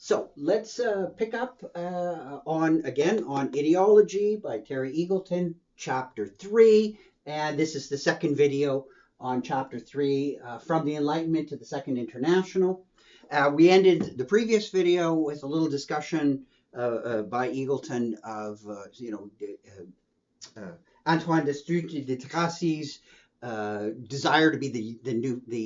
So let's pick up on Ideology by Terry Eagleton, Chapter 3. And this is the second video on Chapter 3, From the Enlightenment to the Second International. We ended the previous video with a little discussion by Eagleton of, Antoine de Tracey's desire to be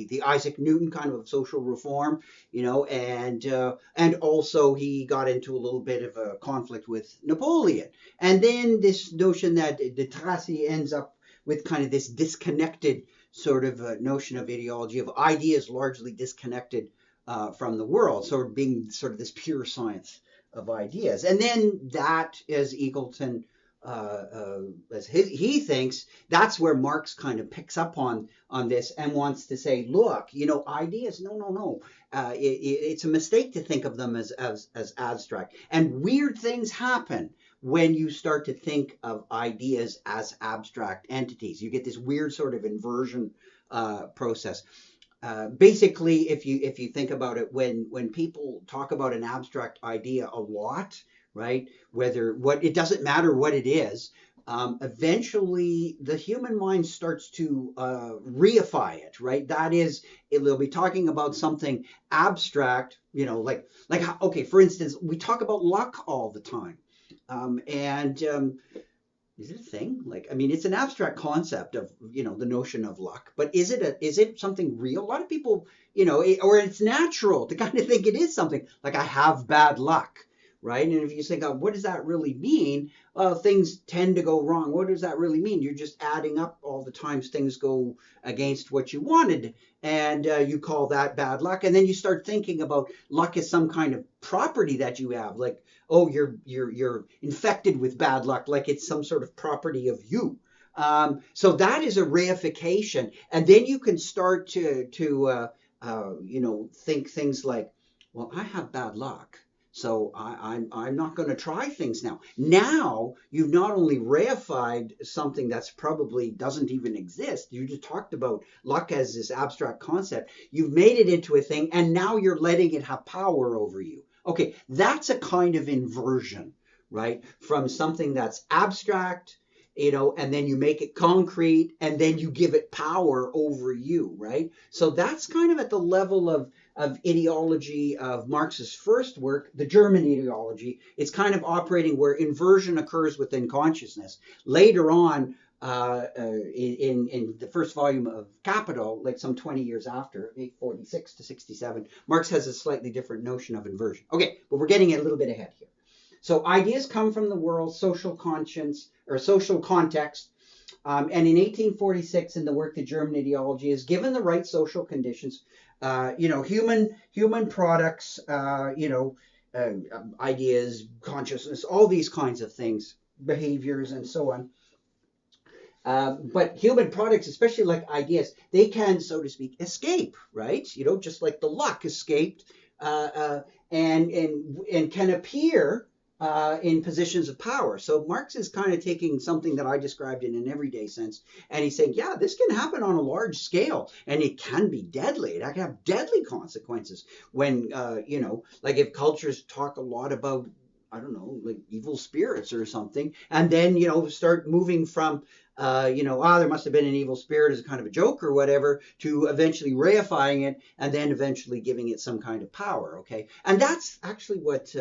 the Isaac Newton kind of social reform, and also he got into a little bit of a conflict with Napoleon, and then this notion that de Tracy ends up with kind of this disconnected sort of notion of ideology of ideas largely disconnected from the world, sort of being sort of this pure science of ideas, and then that, as Eagleton as he thinks, that's where Marx kind of picks up on this and wants to say, look, ideas, no. It's a mistake to think of them as abstract. And weird things happen when you start to think of ideas as abstract entities. You get this weird sort of inversion process. Basically, if you think about it, when people talk about an abstract idea a lot, right? It doesn't matter what it is. Eventually, the human mind starts to reify it, right? That is, they'll be talking about something abstract, okay, for instance, we talk about luck all the time, and is it a thing? It's an abstract concept of, the notion of luck, but is it something real? A lot of people, or it's natural to kind of think it is something like I have bad luck, right? And if you think, what does that really mean? Things tend to go wrong. What does that really mean? You're just adding up all the times things go against what you wanted, and you call that bad luck. And then you start thinking about luck as some kind of property that you have, like, oh, you're infected with bad luck, like it's some sort of property of you. So that is a reification, and then you can start to think things like, well, I have bad luck, so I'm not going to try things now. Now you've not only reified something that's probably doesn't even exist. You just talked about luck as this abstract concept. You've made it into a thing, and now you're letting it have power over you. Okay, that's a kind of inversion, right? From something that's abstract, and then you make it concrete, and then you give it power over you, right? So that's kind of at the level of ideology of Marx's first work, the German ideology. It's kind of operating where inversion occurs within consciousness. Later on, in the first volume of Capital, like some 20 years after, 846 to 67, Marx has a slightly different notion of inversion. Okay, but we're getting a little bit ahead here. So ideas come from the world's social conscience or social context. And in 1846, in the work, The German Ideology, is given the right social conditions, human products, ideas, consciousness, all these kinds of things, behaviors, and so on. But human products, especially like ideas, they can, so to speak, escape, right? Just like the luck escaped, and can appear in positions of power. So Marx is kind of taking something that I described in an everyday sense, and he's saying, yeah, this can happen on a large scale, and it can be deadly. It can have deadly consequences when, like if cultures talk a lot about, I don't know, like evil spirits or something, and then, start moving from, there must have been an evil spirit as a kind of a joke or whatever, to eventually reifying it and then eventually giving it some kind of power, okay? And that's actually what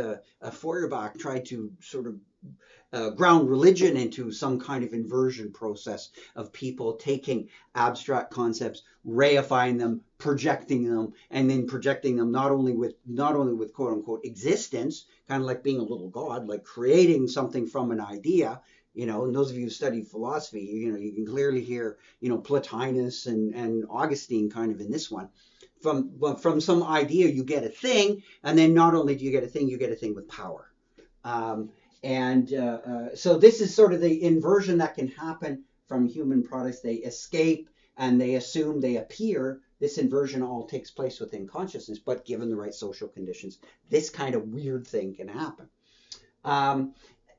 Feuerbach tried to sort of ground religion into, some kind of inversion process of people taking abstract concepts, reifying them, projecting them, and then projecting them not only with quote unquote existence, kind of like being a little god, like creating something from an idea. And those of you who studied philosophy, you can clearly hear, Plotinus and Augustine kind of in this one. From some idea, you get a thing, and then not only do you get a thing, you get a thing with power. So this is sort of the inversion that can happen from human products. They escape and they assume they appear. This inversion all takes place within consciousness, but given the right social conditions, this kind of weird thing can happen.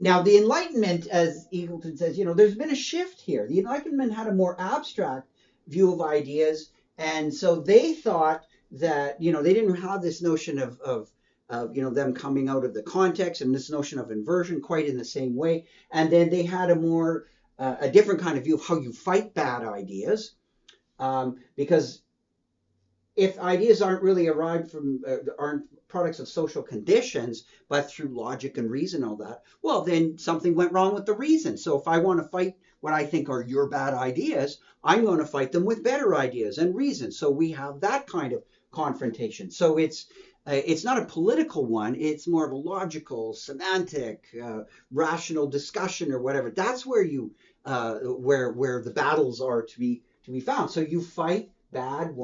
Now, the Enlightenment, as Eagleton says, there's been a shift here. The Enlightenment had a more abstract view of ideas, and so they thought that, they didn't have this notion of them coming out of the context and this notion of inversion quite in the same way. And then they had a different kind of view of how you fight bad ideas, because if ideas aren't really aren't products of social conditions, but through logic and reason, all that, well, then something went wrong with the reason. So if I want to fight what I think are your bad ideas, I'm going to fight them with better ideas and reason. So we have that kind of confrontation. So it's not a political one. It's more of a logical, semantic, rational discussion or whatever. That's where where the battles are to be found. So you fight bad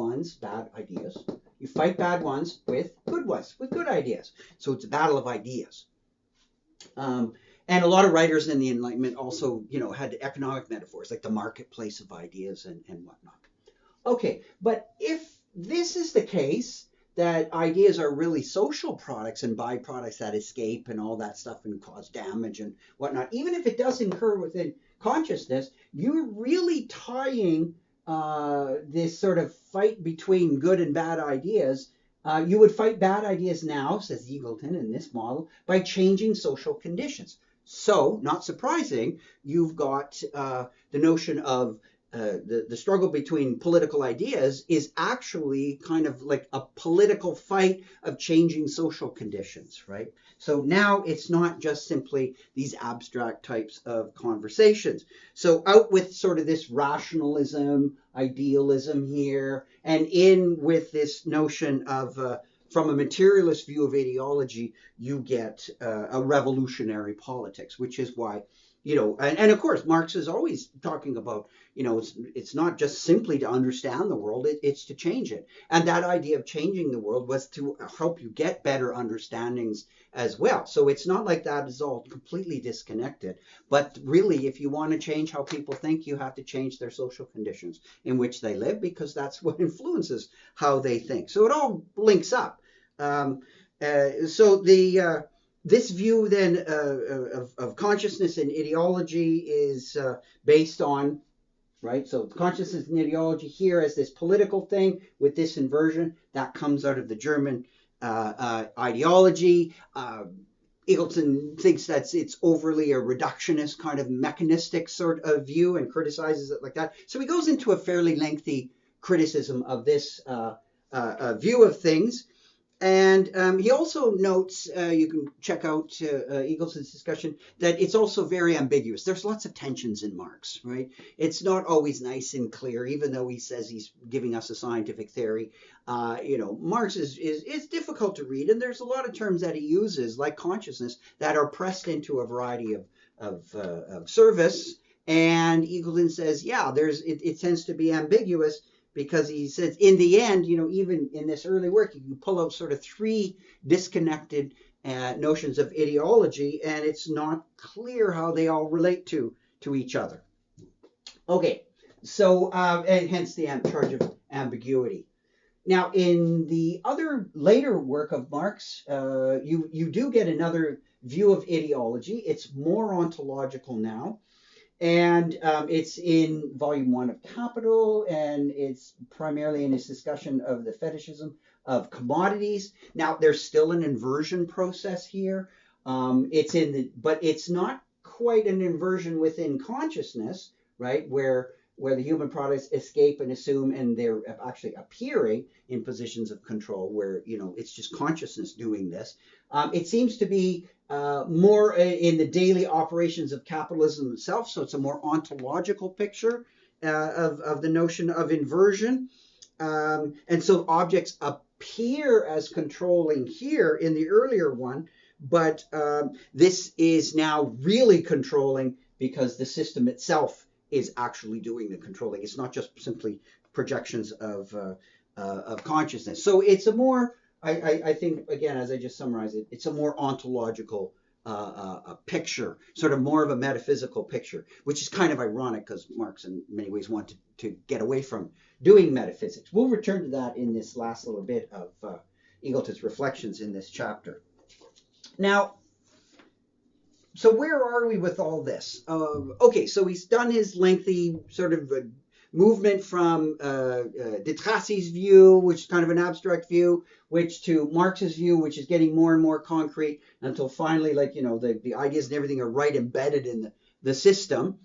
ideas. You fight bad ones with good ideas. So it's a battle of ideas. And a lot of writers in the Enlightenment also, had economic metaphors like the marketplace of ideas and whatnot. Okay, but if this is the case, that ideas are really social products and byproducts that escape and all that stuff and cause damage and whatnot, even if it does occur within consciousness, you're really tying this sort of fight between good and bad ideas. You would fight bad ideas now, says Eagleton in this model, by changing social conditions. So, not surprising, you've got the notion of the struggle between political ideas is actually kind of like a political fight of changing social conditions, right? So now it's not just simply these abstract types of conversations. So out with sort of this rationalism, idealism here, and in with this notion of from a materialist view of ideology, you get a revolutionary politics, which is why, and of course, Marx is always talking about, it's not just simply to understand the world, it's to change it. And that idea of changing the world was to help you get better understandings as well. So it's not like that is all completely disconnected. But really, if you want to change how people think, you have to change their social conditions in which they live, because that's what influences how they think. So it all links up. This view then of consciousness and ideology is based on, right? So consciousness and ideology here as this political thing with this inversion that comes out of the German ideology. Eagleton thinks that it's overly a reductionist kind of mechanistic sort of view and criticizes it like that. So he goes into a fairly lengthy criticism of this view of things. And he also notes, you can check out Eagleton's discussion, that it's also very ambiguous. There's lots of tensions in Marx, right? It's not always nice and clear, even though he says he's giving us a scientific theory. Marx is difficult to read, and there's a lot of terms that he uses, like consciousness, that are pressed into a variety of service. And Eagleton says, yeah, it tends to be ambiguous, because he says in the end, even in this early work, you can pull out sort of three disconnected notions of ideology, and it's not clear how they all relate to each other. Okay, so and hence the charge of ambiguity. Now, in the other later work of Marx, you do get another view of ideology. It's more ontological now. And it's in volume 1 of Capital, and it's primarily in his discussion of the fetishism of commodities. Now, there's still an inversion process here. But it's not quite an inversion within consciousness, right? Where the human products escape and assume, and they're actually appearing in positions of control, where it's just consciousness doing this. It seems to be more in the daily operations of capitalism itself, so it's a more ontological picture of the notion of inversion. And so objects appear as controlling here in the earlier one, but this is now really controlling because the system itself is actually doing the controlling. It's not just simply projections of consciousness. So it's a more, I think, again, as I just summarized it, it's a more ontological picture, sort of more of a metaphysical picture, which is kind of ironic because Marx in many ways wanted to get away from doing metaphysics. We'll return to that in this last little bit of Eagleton's reflections in this chapter. Now, so where are we with all this? Okay, so he's done his lengthy sort of movement from de Tracey's view, which is kind of an abstract view, which to Marx's view, which is getting more and more concrete until finally, like, the ideas and everything are right embedded in the system.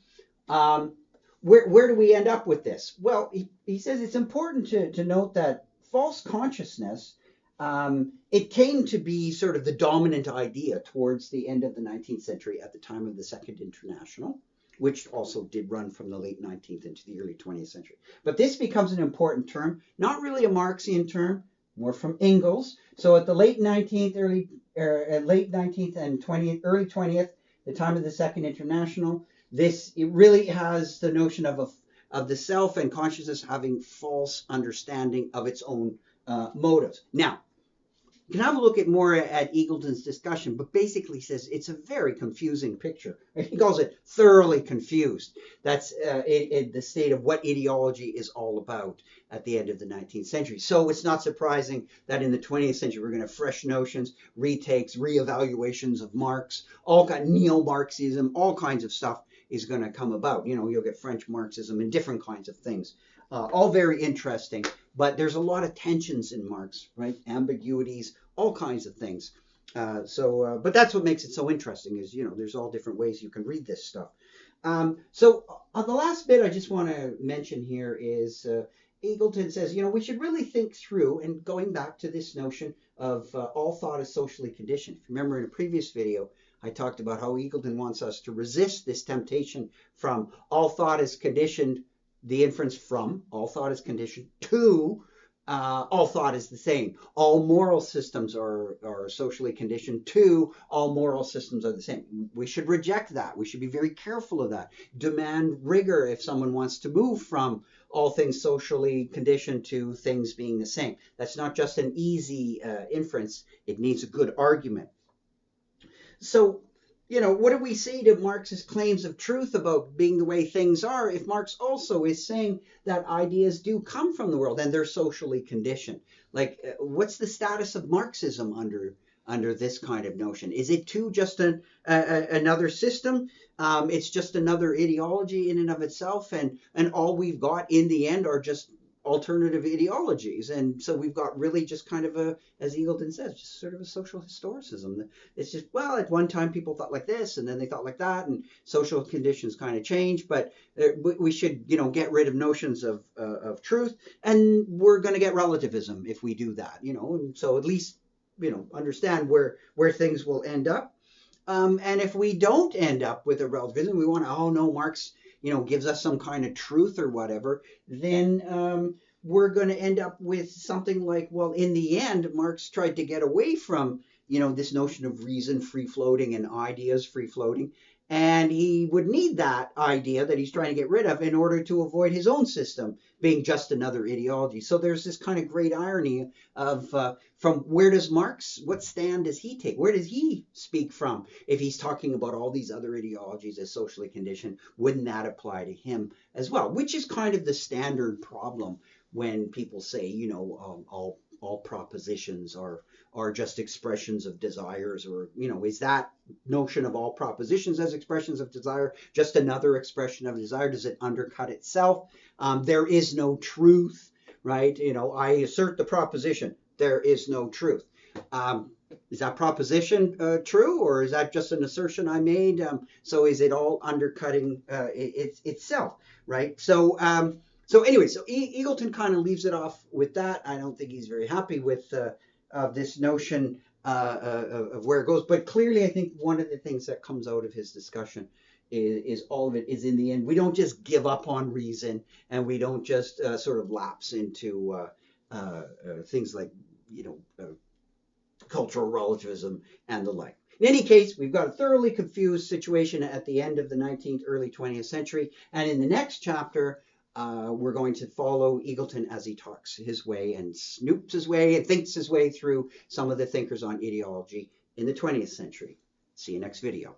Where do we end up with this? Well, he says it's important to note that false consciousness, it came to be sort of the dominant idea towards the end of the 19th century at the time of the Second International, which also did run from the late 19th into the early 20th century. But this becomes an important term, not really a Marxian term, more from Engels. So at the late 19th, late 19th and 20th, early 20th, the time of the Second International, it really has the notion of the self and consciousness having false understanding of its own motives. Now, you can have a look more at Eagleton's discussion, but basically says it's a very confusing picture. He calls it thoroughly confused. That's the state of what ideology is all about at the end of the 19th century. So it's not surprising that in the 20th century we're going to have fresh notions, retakes, reevaluations of Marx, all kind of neo-Marxism, all kinds of stuff is going to come about. You'll get French Marxism and different kinds of things. All very interesting, but there's a lot of tensions in Marx, right? Ambiguities, all kinds of things. But that's what makes it so interesting is, there's all different ways you can read this stuff. So on the last bit I just want to mention here is Eagleton says, we should really think through, and going back to this notion of all thought is socially conditioned. If you remember in a previous video, I talked about how Eagleton wants us to resist this temptation from all thought is conditioned, the inference from all thought is conditioned to all thought is the same. All moral systems are socially conditioned to all moral systems are the same. We should reject that. We should be very careful of that. Demand rigor if someone wants to move from all things socially conditioned to things being the same. That's not just an easy inference. It needs a good argument. So, what do we say to Marx's claims of truth about being the way things are if Marx also is saying that ideas do come from the world and they're socially conditioned? Like, what's the status of Marxism under this kind of notion? Is it too just another system? It's just another ideology in and of itself, and all we've got in the end are just alternative ideologies, and so we've got really just kind of as Eagleton says, just sort of a social historicism. It's just, well, at one time people thought like this, and then they thought like that, and social conditions kind of change. But we should, get rid of notions of truth, and we're going to get relativism if we do that, And so at least, understand where things will end up. And if we don't end up with a relativism, we want to, oh no, Marx gives us some kind of truth or whatever, then we're going to end up with something like, well, in the end, Marx tried to get away from, this notion of reason free-floating and ideas free-floating, and he would need that idea that he's trying to get rid of in order to avoid his own system being just another ideology. So there's this kind of great irony of from where does Marx, what stand does he take? Where does he speak from? If he's talking about all these other ideologies as socially conditioned, wouldn't that apply to him as well? Which is kind of the standard problem when people say, all propositions are just expressions of desires, or, is that notion of all propositions as expressions of desire just another expression of desire? Does it undercut itself? There is no truth, right? I assert the proposition, there is no truth. Is that proposition true, or is that just an assertion I made? So is it all undercutting itself, right? So anyway, so Eagleton kind of leaves it off with that. I don't think he's very happy with this notion of where it goes. But clearly, I think one of the things that comes out of his discussion is all of it is, in the end, we don't just give up on reason, and we don't just sort of lapse into things like, cultural relativism and the like. In any case, we've got a thoroughly confused situation at the end of the 19th, early 20th century. And in the next chapter, we're going to follow Eagleton as he talks his way and snoops his way and thinks his way through some of the thinkers on ideology in the 20th century. See you next video.